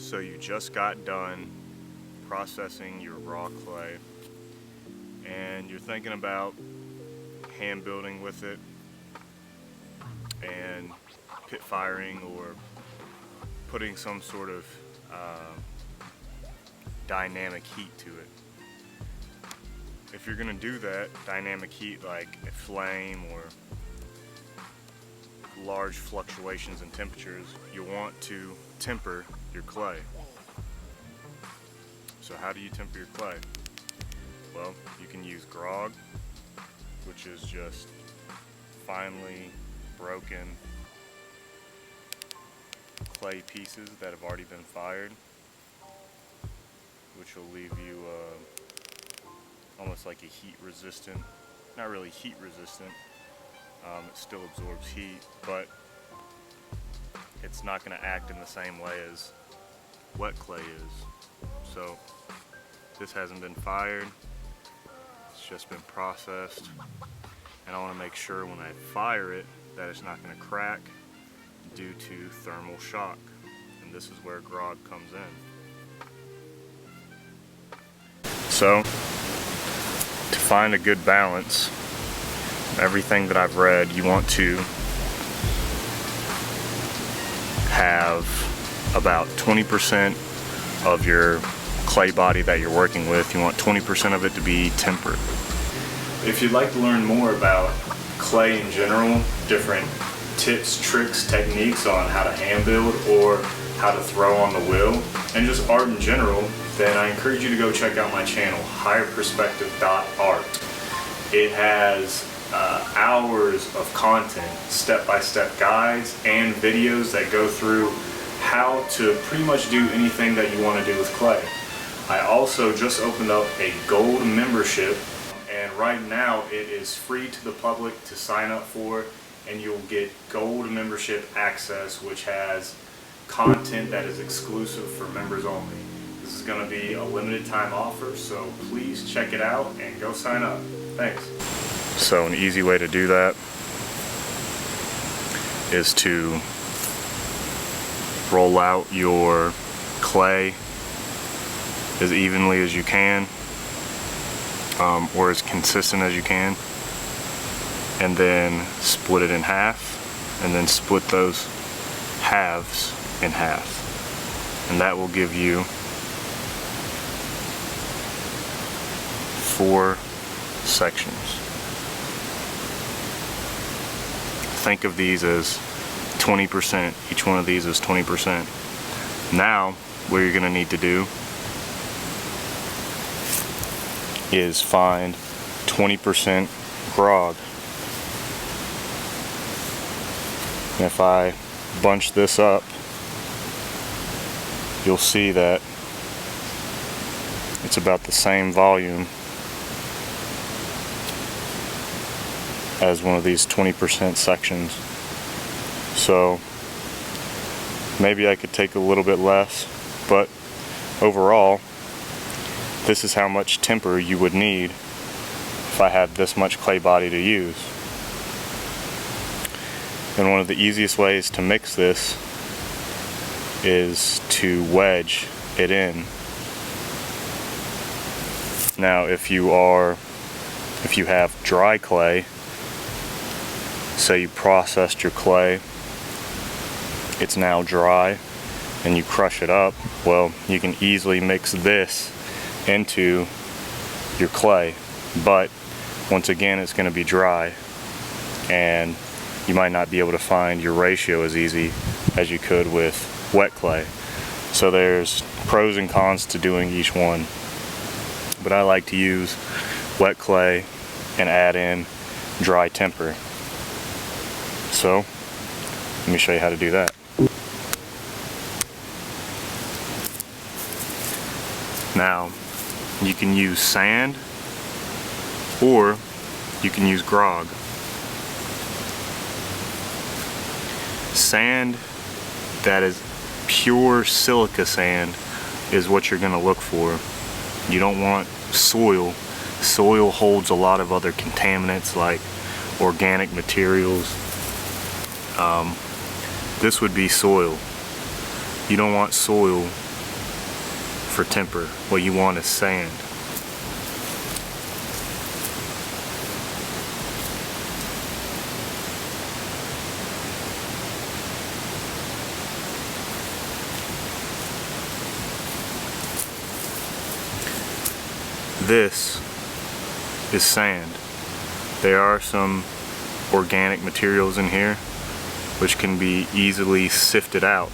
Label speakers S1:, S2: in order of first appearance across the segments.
S1: So you just got done processing your raw clay and you're thinking about hand building with it and pit firing or putting some sort of dynamic heat to it. If you're going to do that, dynamic heat like a flame or large fluctuations in temperatures, you want to temper your clay. So how do you temper your clay? Well, you can use grog, which is just finely broken clay pieces that have already been fired, which will leave you almost like a heat resistant, not really heat resistant, it still absorbs heat, but it's not going to act in the same way as wet clay is. So this hasn't been fired, it's just been processed, and I want to make sure when I fire it that it's not going to crack due to thermal shock, and this is where grog comes in. So to find a good balance, everything that I've read, you want to have about 20% of your clay body that you're working with, you want 20% of it to be tempered. If you'd like to learn more about clay in general, different tips, tricks, techniques on how to hand build or how to throw on the wheel, and just art in general, then I encourage you to go check out my channel, higherperspective.art. It has hours of content, step-by-step guides and videos that go through how to pretty much do anything that you want to do with clay. I also just opened up a gold membership, and right now it is free to the public to sign up for, and you'll get gold membership access, which has content that is exclusive for members only. This is going to be a limited time offer, so please check it out and go sign up. Thanks. So an easy way to do that is to roll out your clay as evenly as you can, or as consistent as you can, and then split it in half, and then split those halves in half, and that will give you 4 sections. Think of these as 20%. Each one of these is 20%. Now, what you're going to need to do is find 20% grog. And if I bunch this up, you'll see that it's about the same volume as one of these 20% sections. So maybe I could take a little bit less, but overall this is how much temper you would need if I had this much clay body to use. And one of the easiest ways to mix this is to wedge it in. Now if you have dry clay, say you processed your clay, it's now dry, and you crush it up, well, you can easily mix this into your clay, but once again it's going to be dry, and you might not be able to find your ratio as easy as you could with wet clay. So there's pros and cons to doing each one, but I like to use wet clay and add in dry temper. So let me show you how to do that. Now you can use sand or you can use grog. Sand that is pure silica sand is what you're going to look for. You don't want soil. Soil holds a lot of other contaminants like organic materials. This would be soil. You don't want soil for temper. What you want is sand. This is sand. There are some organic materials in here which can be easily sifted out.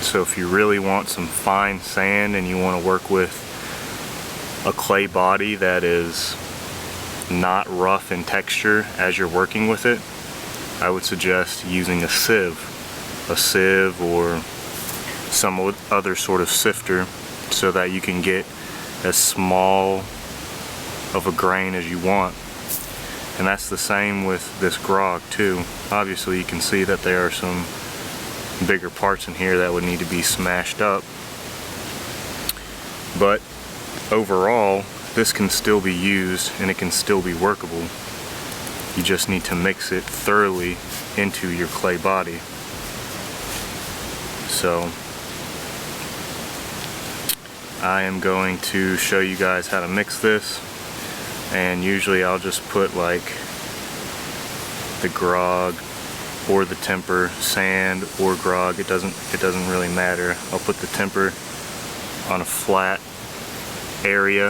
S1: So if you really want some fine sand and you want to work with a clay body that is not rough in texture as you're working with it, I would suggest using a sieve or some other sort of sifter so that you can get as small of a grain as you want. And that's the same with this grog too. Obviously you can see that there are some bigger parts in here that would need to be smashed up, but overall this can still be used and it can still be workable. You just need to mix it thoroughly into your clay body. So I am going to show you guys how to mix this, and usually I'll just put like the grog or the temper, sand or grog, it doesn't really matter. I'll put the temper on a flat area.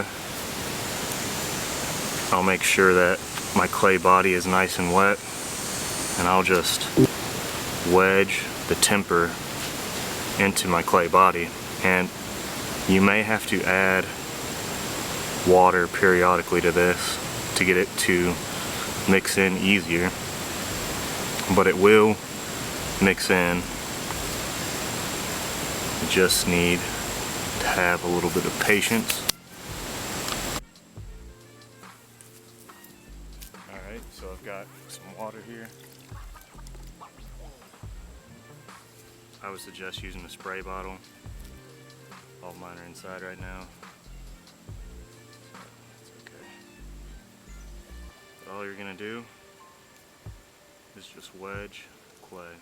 S1: I'll make sure that my clay body is nice and wet, and I'll just wedge the temper into my clay body. And you may have to add water periodically to this to get it to mix in easier, but it will mix in. You just need to have a little bit of patience. Alright, so I've got some water here. I would suggest using a spray bottle. All mine are inside right now. It's okay. But all you're gonna do is just wedge clay.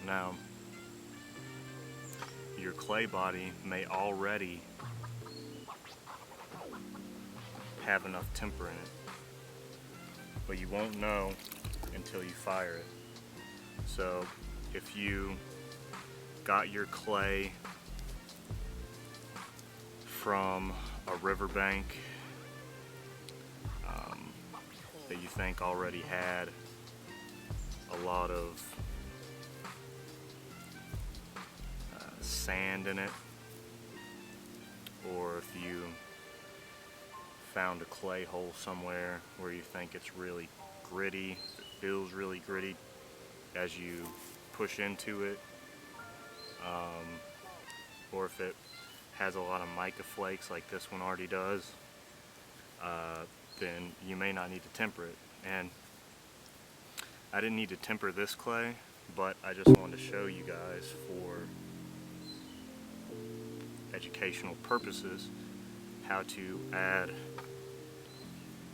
S1: Now, your clay body may already have enough temper in it, but you won't know until you fire it. So if you got your clay from a riverbank that you think already had a lot of sand in it, or if you found a clay hole somewhere where you think it's really gritty, it feels really gritty as you push into it, or if it has a lot of mica flakes like this one already does, then you may not need to temper it. And I didn't need to temper this clay, but I just wanted to show you guys for educational purposes how to add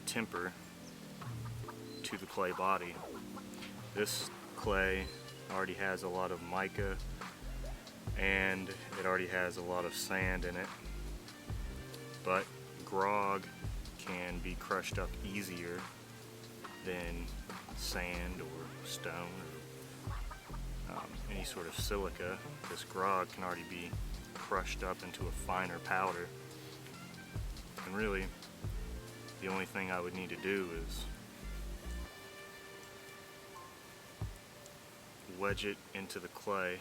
S1: temper to the clay body. This clay already has a lot of mica and it already has a lot of sand in it, but grog can be crushed up easier than sand or stone or any sort of silica. This grog can already be crushed up into a finer powder, and really the only thing I would need to do is wedge it into the clay.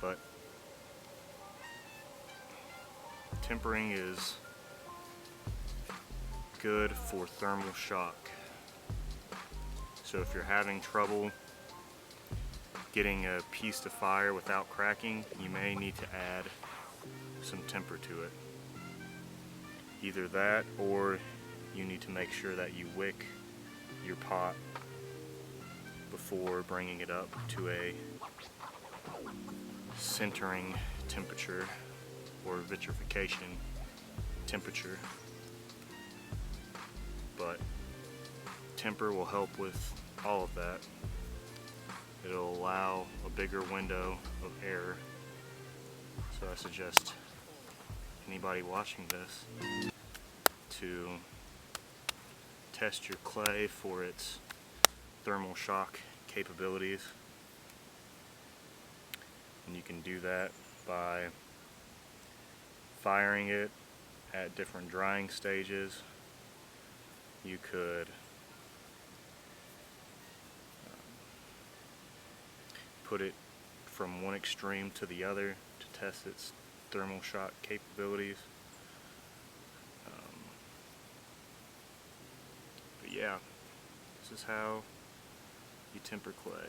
S1: But tempering is good for thermal shock. So if you're having trouble getting a piece to fire without cracking, you may need to add some temper to it. Either that, or you need to make sure that you wick your pot before bringing it up to a centering temperature or vitrification temperature. But temper will help with all of that. It'll allow a bigger window of error. So I suggest anybody watching this to test your clay for its thermal shock capabilities. And you can do that by firing it at different drying stages. You could put it from one extreme to the other to test its thermal shock capabilities. But yeah, this is how you temper clay.